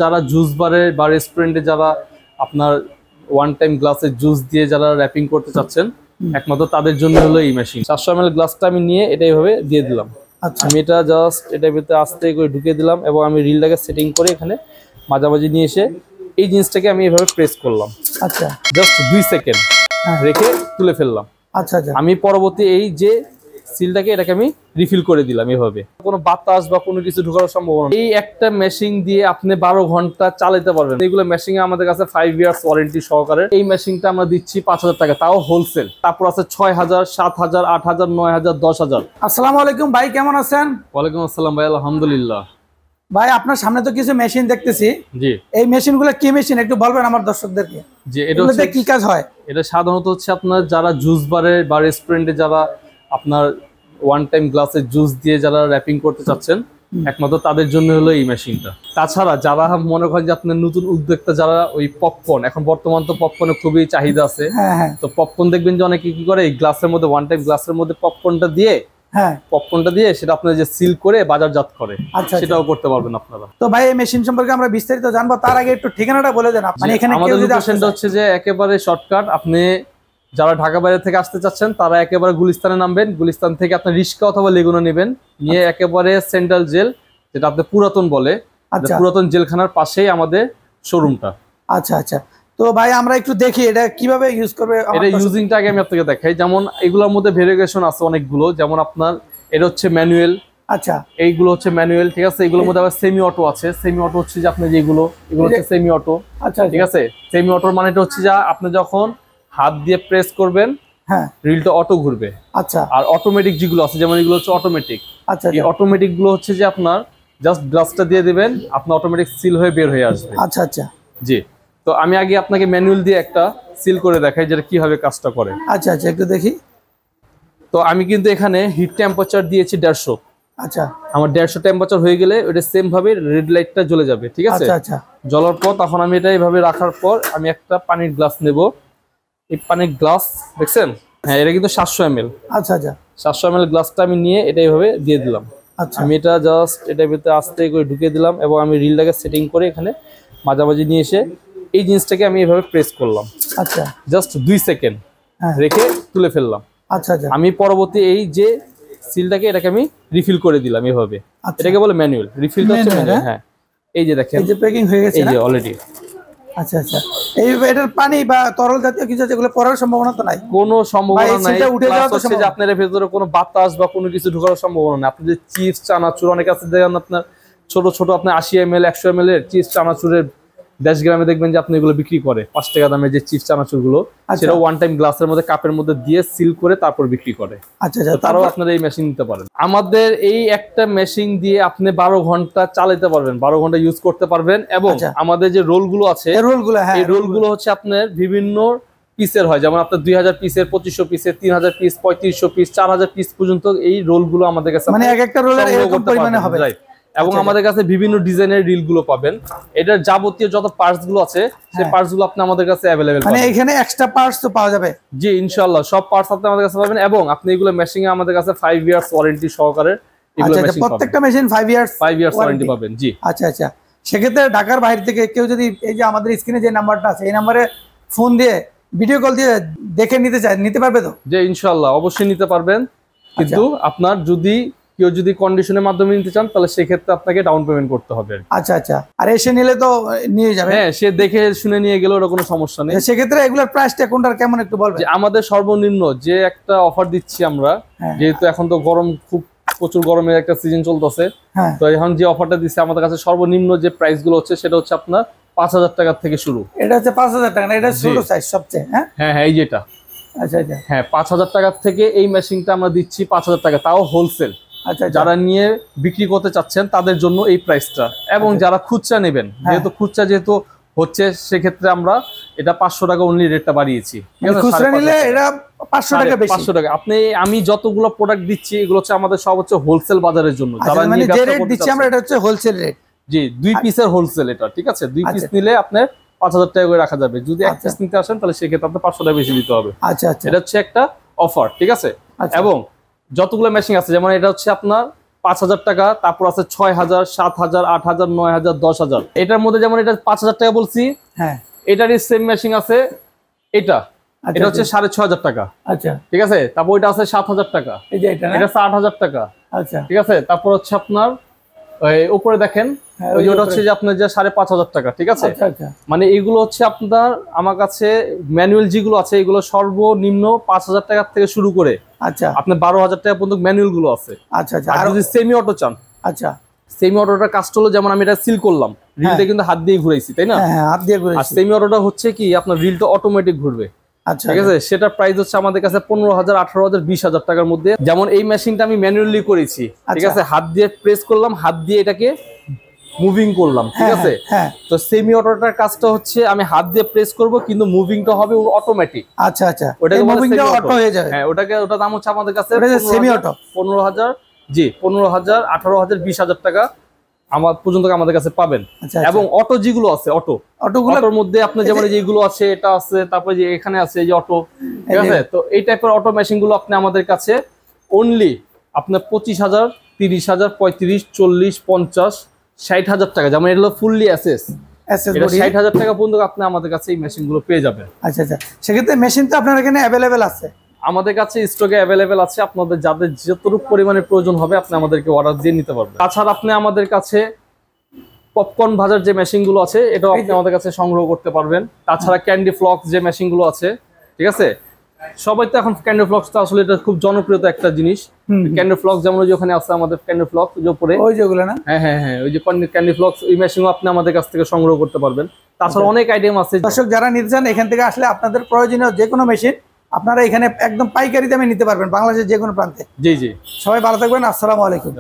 যারা জুস বারে বা রেস্টুরেন্টে যারা আপনার ওয়ান টাইম গ্লাসে জুস দিয়ে যারা র্যাপিং করতে চাচ্ছেন একমাত্র তাদের জন্য হলো এই মেশিন। 700 ml গ্লাসটা আমি নিয়ে এটা এইভাবে দিয়ে দিলাম। আমি এটা জাস্ট এটার ভিতরে আস্তে করে ঢুকিয়ে দিলাম এবং আমি রিলটাকে সেটিং করে এখানে মাঝামাঝি নিয়ে এসে এই জিনিসটাকে আমি এইভাবে প্রেস করলাম। আচ্ছা, জাস্ট 2 সেকেন্ড রেখে তুলে ফেললাম। আচ্ছা আচ্ছা, আমি পরবর্তী এই যে সিলটাকে এটাকে আমি রিফিল করে দিলাম। এভাবে কোনো বাতাস বা কোনো কিছু ঢোকার সম্ভাবনা। এই একটা মেশিন দিয়ে আপনি 12 ঘন্টা চালাতে পারবেন। এইগুলো মেশিন আমাদের কাছে 5 ইয়ার্স ওয়ারেন্টি সহকারে। এই মেশিনটা আমরা দিচ্ছি 5000 টাকা, তাও হোলসেল। তারপর আছে 6000, 7000, 8000, 9000, 10000। আসসালামু আলাইকুম ভাই, কেমন আছেন? ওয়ালাইকুম আসসালাম ভাই, আলহামদুলিল্লাহ। ভাই আপনার সামনে তো কিছু মেশিন দেখতেছি। জি, এই মেশিনগুলো কি মেশিন একটু বলবেন আমার দর্শকদেরকে? যে এটাতে কি কাজ হয়? এটা সাধারণত হচ্ছে আপনার যারা জুস বারে বা রেস্টুরেন্টে যারা আপনার ওয়ান টাইম গ্লাসে জুস দিয়ে যারা র্যাপিং করতে চাচ্ছেন একমাত্র তাদের জন্য হলো এই মেশিনটা। তাছাড়া যারা মনে করেন যে আপনার নতুন উদ্যোক্তা যারা ওই পপকর্ন, এখন বর্তমান তো পপকর্নের খুবই চাহিদা আছে, তো পপকর্ন দেখবেন যে অনেকে কি করে এই গ্লাসের মধ্যে ওয়ান টাইম গ্লাসের মধ্যে পপকর্নটা দিয়ে সেটা আপনার যে সিল করে বাজারজাত করে, সেটাও করতে পারবেন আপনারা। তো ভাই এই মেশিন সম্পর্কে আমরা বিস্তারিত জানবো, তার আগে একটু ঠিকানাটা বলে দেন। মানে এখানে আমাদের লোকেশনটা হচ্ছে যে একেবারে শর্টকাট। আপনি যারা ঢাকা বাইরে থেকে আসতে চাচ্ছেন তারা একেবারে গুলিস্তানে নামবেন। গুলিস্তান থেকে আপনি রিক্সা অথবা লেগুনা নেবেন, নিয়ে একেবারে সেন্ট্রাল জেল, যেটা আপনি পুরাতন বলে, পুরাতন জেলখানার পাশেই আমাদের শোরুমটা। আচ্ছা আচ্ছা, তো ভাই আমরা একটু দেখি এটা কিভাবে ইউজ করবে। এটা ইউজিংটা আগে আমি আপনাকে দেখাই। যেমন এগুলোর মধ্যে ভেরিয়েশন আছে অনেকগুলো। যেমন আপনার এটা হচ্ছে ম্যানুয়াল। আচ্ছা, এইগুলো হচ্ছে ম্যানুয়াল, ঠিক আছে। এগুলোর মধ্যে আবার সেমি অটো আছে। সেমি অটো হচ্ছে যে আপনি যেগুলো, এগুলো হচ্ছে সেমি অটো। আচ্ছা, ঠিক আছে। সেমি অটোর মানে এটা হচ্ছে যে আপনি যখন হাত দিয়ে প্রেস করবেন, রিলটা অটো ঘুরবে। আচ্ছা, আর অটোমেটিক যেগুলো আছে যেমন এগুলো হচ্ছে অটোমেটিক। আচ্ছা, এই অটোমেটিক গুলো হচ্ছে যে আপনার জাস্ট গ্লাসটা দিয়ে দিবেন, আপনার অটোমেটিক সিল হয়ে বের হয়ে আসবে। আচ্ছা আচ্ছা, জি। তো আমি আগে আপনাকে ম্যানুয়াল দিয়ে একটা সিল করে দেখাই যেটা কিভাবে কাজটা করে। আচ্ছা আচ্ছা, একটু দেখি। তো আমি কিন্তু এখানে হিট টেম্পারেচার দিয়েছি 150। আচ্ছা, আমার 150 টেম্পারেচার হয়ে গেলে ওটা সেম ভাবে রেড লাইটটা জ্বলে যাবে, ঠিক আছে। আচ্ছা আচ্ছা, জ্বলার পর তখন আমি এটা এইভাবে রাখার পর আমি একটা পানির গ্লাস নেব। এই পানির গ্লাস দেখছেন, হ্যাঁ, এটা কিন্তু 700 ml। আচ্ছা আচ্ছা, 700 ml গ্লাসটা আমি নিয়ে এটা এইভাবে দিয়ে দিলাম। আচ্ছা, আমি এটা জাস্ট এটার ভিতরে আস্তে করে ঢুকিয়ে দিলাম এবং আমি রিলটাকে সেটিং করে এখানে মাঝামাঝি নিয়ে এসে এই জিনিসটাকে আমি এভাবে প্রেস করলাম। আচ্ছা, জাস্ট 2 সেকেন্ড রেখে তুলে ফেললাম। আচ্ছা আচ্ছা, আমি পরবর্তী এই যে সিলটাকে এটাকে আমি রিফিল করে দিলাম এভাবে। এটাকে বলে ম্যানুয়াল। রিফিলটা হচ্ছে ম্যানুয়াল। হ্যাঁ, এই যে দেখেন, এই যে প্যাকিং হয়ে গেছে, এই যে অলরেডি। আচ্ছা আচ্ছা, এই এটার পানি বা তরল জাতীয় কিছু আছে, এগুলো পড়ার সম্ভাবনা তো নাই? কোনো সম্ভাবনা নাই। উঠে যাওয়ার হচ্ছে যে আপনার ভেতরে কোনো বাতাস বা কোনো কিছু ঢোকার সম্ভাবনা নাই। আপনি যে চিপস চানাচুর অনেক আছে দেখেন আপনার ছোট ছোট, আপনার 80 ml 100 ml এর চিপস চানাচুরের দেশ গ্রামে দেখবেন যে আপনি এগুলো বিক্রি করে 5 টাকা দামে যে চিপস চানাচুর গুলো, সেটা ওয়ান টাইম গ্লাসের মধ্যে কাপের মধ্যে দিয়ে সিল করে তারপর বিক্রি করে। আচ্ছা আচ্ছা, তারও আপনারা এই মেশিন নিতে পারেন। আমাদের এই একটা মেশিন দিয়ে আপনি 12 ঘন্টা চালাতে পারবেন, 12 ঘন্টা ইউজ করতে পারবেন। এবং আমাদের যে রোল গুলো আছে, এই রোল গুলো হচ্ছে আপনার বিভিন্ন পিসের হয়। যেমন আপনার 2000 পিসের, 2500 পিসের, 3000 পিস, 3500 পিস, 4000 পিস পর্যন্ত এই রোল গুলো আমাদের কাছে, মানে এক একটা রোলের এরকম পরিমাণে হবে। এবং আমাদের কাছে বিভিন্ন ডিজাইনের রিল গুলো পাবেন। এটার যাবতীয় যত পার্টস গুলো আছে সেই পার্টস গুলো আপনি আমাদের কাছে अवेलेबल পাবেন। মানে এখানে এক্সট্রা পার্টস তো পাওয়া যাবে? জি, ইনশাআল্লাহ সব পার্টস আপনি আমাদের কাছে পাবেন। এবং আপনি এগুলো মেশিং এ আমাদের কাছে 5 ইয়ার্স ওয়ারেন্টি সহকারে এগুলো মেশিং পাবেন। প্রত্যেকটা মেশিন 5 ইয়ার্স ওয়ারেন্টি পাবেন। জি, আচ্ছা আচ্ছা। সেক্ষেত্রে ঢাকার বাইরে থেকে কেউ যদি এই যে আমাদের স্ক্রিনে যে নাম্বারটা আছে এই নম্বরে ফোন দিয়ে ভিডিও কল দিয়ে দেখে নিতে চায়, নিতে পারবে তো? জি, ইনশাআল্লাহ অবশ্যই নিতে পারবেন। কিন্তু আপনার যদি কেউ যদি কন্ডিশনের মাধ্যমে নিতে চান তাহলে সেক্ষেত্রে আপনাকে ডাউন পেমেন্ট করতে হবে। আচ্ছা আচ্ছা, আর এসে নিলে তো নিয়ে যাবে? হ্যাঁ, সে দেখে শুনে নিয়ে গেলে ওটা কোনো সমস্যা নেই। সেক্ষেত্রে এগুলোর প্রাইসটা কোনটার কেমন একটু বলবেন? আমাদের সর্বনিম্ন যে একটা অফার দিচ্ছি আমরা, যেহেতু এখন তো গরম, খুব প্রচুর গরমের একটা সিজন চলতেছে, তো এখন যে অফারটা দিচ্ছে আমাদের কাছে সর্বনিম্ন যে প্রাইস গুলো হচ্ছে সেটা হচ্ছে আপনার 5000 টাকা থেকে শুরু। এটা হচ্ছে 5000 টাকা না? এটা ছোট সাইজ সবচেয়ে। হ্যাঁ হ্যাঁ, এই যেটা। আচ্ছা আচ্ছা, হ্যাঁ, 5000 টাকা থেকে এই মেশিনটা আমরা দিচ্ছি 5000 টাকা, তাও হোলসেল। আচ্ছা, যারা নিয়ে বিক্রি করতে চাচ্ছেন তাদের জন্য এই প্রাইসটা। এবং যারা খুচরা নেবেন, যেহেতু খুচরা যেহেতু হচ্ছে, সেক্ষেত্রে আমরা এটা 500 টাকা অনলি রেটটা বাড়িয়েছি। খুচরা নিলে এটা 500 টাকা বেশি। 500 টাকা। আপনি আমি যতগুলো প্রোডাক্ট দিচ্ছি এগুলো হচ্ছে আমাদের সব হচ্ছে হোলসেল বাজারের জন্য। যারা নিয়ে যে রেট দিচ্ছি আমরা এটা হচ্ছে হোলসেল রেট। জি, 2 পিসের হোলসেল এটা, ঠিক আছে। 2 পিস নিলে আপনি 5000 টাকা করে রাখা যাবে। যদি 1 পিস নিতে আসেন তাহলে সেক্ষেত্রে আপনার 500 টাকা বেশি দিতে হবে। আচ্ছা আচ্ছা, এটা হচ্ছে একটা অফার, ঠিক আছে। এবং যতগুলো মেশিন আছে, যেমন এটা হচ্ছে আপনার 5,000 টাকা, তারপর আছে 6,000, 7,000, 8,000, 9,000, 10,000। এটার মধ্যে যেমন এটা 5,000 টাকা বলছি, হ্যাঁ এটারই সেম মেশিন আছে এটা, এটা হচ্ছে 6,500 টাকা। আচ্ছা ঠিক আছে, তারপর ওইটা আছে 7,000 টাকা, এই যে এটা এটা 8,000 টাকা। আচ্ছা ঠিক আছে, তারপর হচ্ছে আপনার উপরে দেখেন ওই যে ওটা হচ্ছে যে আপনার যে 5,500 টাকা। ঠিক আছে, মানে এইগুলো হচ্ছে আপনার আমার কাছে ম্যানুয়াল যেগুলো আছে এগুলো সর্বনিম্ন 5,000 টাকা থেকে শুরু করে আচ্ছা আপনার 12,000 টাকা পর্যন্ত ম্যানুয়াল গুলো আছে। আচ্ছা আচ্ছা, আর যদি সেমি অটো চান, আচ্ছা সেমি অটোটা কাজ হলো যেমন আমি এটা সিল করলাম, রিলটা কিন্তু হাত দিয়ে ঘুরাইছি, তাই না? হ্যাঁ হাত দিয়ে ঘুরাইছি। আর সেমি অটোটা হচ্ছে কি আপনার রিলটা অটোমেটিক ঘুরবে। আচ্ছা ঠিক আছে, সেটার প্রাইস হচ্ছে আমাদের কাছে 15,000, 18,000, 20,000 টাকার মধ্যে। যেমন এই মেশিনটা আমি ম্যানুয়ালি করেছি, ঠিক আছে, হাত দিয়ে প্রেস করলাম, হাত দিয়ে এটাকে মুভিং করলাম। ঠিক আছে, তো সেমি অটোটার কাজটা হচ্ছে আমি হাত দিয়ে প্রেস করব কিন্তু মুভিংটা হবে অটোমেটিক। আচ্ছা আচ্ছা, ওটাকে মুভিংটা অটো হয়ে যাবে। হ্যাঁ, ওটা দাম হচ্ছে আমাদের কাছে সেমি অটো 15,000, জি 15,000, 18,000, 20,000 টাকা আমার পর্যন্ত আমাদের কাছে পাবেন। এবং অটো যেগুলো আছে অটোর মধ্যে আপনার যেমন যেগুলো আছে এটা আছে, তারপরে যে এখানে আছে এই যে অটো। ঠিক আছে, তো এই টাইপের অটো মেশিন গুলো আপনি আমাদের কাছে অনলি আপনার 25,000, 30,000, 35, 40, 50, 60,000 টাকা, যেমন এগুলো ফুললি অ্যাসেস, এটা 60,000 টাকা পর্যন্ত আপনি আমাদের কাছে এই মেশিন গুলো পেয়ে যাবেন। আচ্ছা আচ্ছা, সেক্ষেত্রে মেশিন তো আপনার এখানে অ্যাভেলেবেল আছে? আমাদের কাছে স্টকে অ্যাভেলেবেল আছে, আপনাদের যাদের যতটুকু পরিমাণে প্রয়োজন হবে আপনি আমাদেরকে অর্ডার দিয়ে নিতে পারবেন। তাছাড়া আপনি আমাদের কাছে পপকর্ন ভাজার যে মেশিন গুলো আছে এটাও আপনি আমাদের কাছে সংগ্রহ করতে পারবেন। তাছাড়া ক্যান্ডি ফ্লক্স যে মেশিন গুলো আছে, ঠিক আছে, সবাই তো এখন ক্যান্ডি ফ্লক্সটা আসলে এটা খুব জনপ্রিয়তা একটা জিনিস। ক্যান্ডি ফ্লক্স যেমন ওই যে ওখানে আছে আমাদের ক্যান্ডি ফ্লক্স যে উপরে ওই যেগুলো না, হ্যাঁ হ্যাঁ হ্যাঁ, ওই যে ক্যান্ডি ফ্লক্স ওই মেশিনও আপনি আমাদের কাছ থেকে সংগ্রহ করতে পারবেন। তাছাড়া অনেক আইটেম আছে। দর্শক যারা নিতে চান এখান থেকে আসলে আপনাদের প্রয়োজনীয় যে কোনো মেশিন আপনারা এখানে একদম পাইকারি দামে নিতে পারবেন বাংলাদেশের যে কোনো প্রান্তে। জি জি, সবাই ভালো থাকবেন, আসসালামু আলাইকুম।